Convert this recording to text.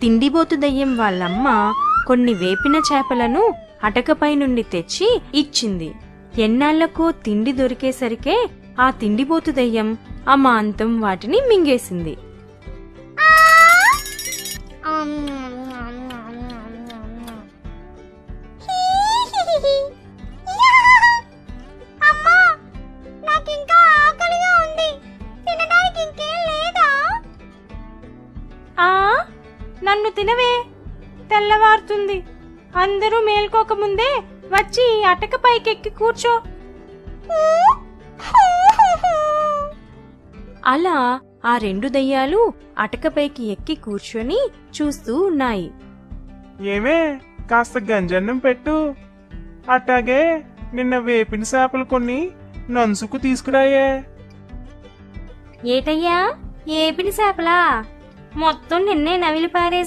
తిండిబోతు దయ్యం వాళ్ళమ్మ కొన్ని వేపిన చేపలను అటకపై నుండి తెచ్చి ఇచ్చింది. ఎన్నాళ్లకో తిండి దొరికేసరికే ఆ తిండిబోతు దయ్యం అమాంతం వాటిని మింగేసింది. నన్ను తినవే, తెల్లవారుతుంది. అందరూ మేల్కోకముందే వచ్చి అటకపైకెక్కి కూర్చో. అలా ఆ రెండు దయ్యాలు అటకపైకి ఎక్కి కూర్చొని చూస్తూ ఉన్నాయి. ఏమే, కాస్త గంజన్నం పెట్టు. అట్టాగే నిన్న వేపిన చేపలు కొన్ని నంచుకు తీసుకురాయే. ఏటయ్యా, ఏపిన చేపలా? మొత్తం నిన్నే నవిలి పారేసి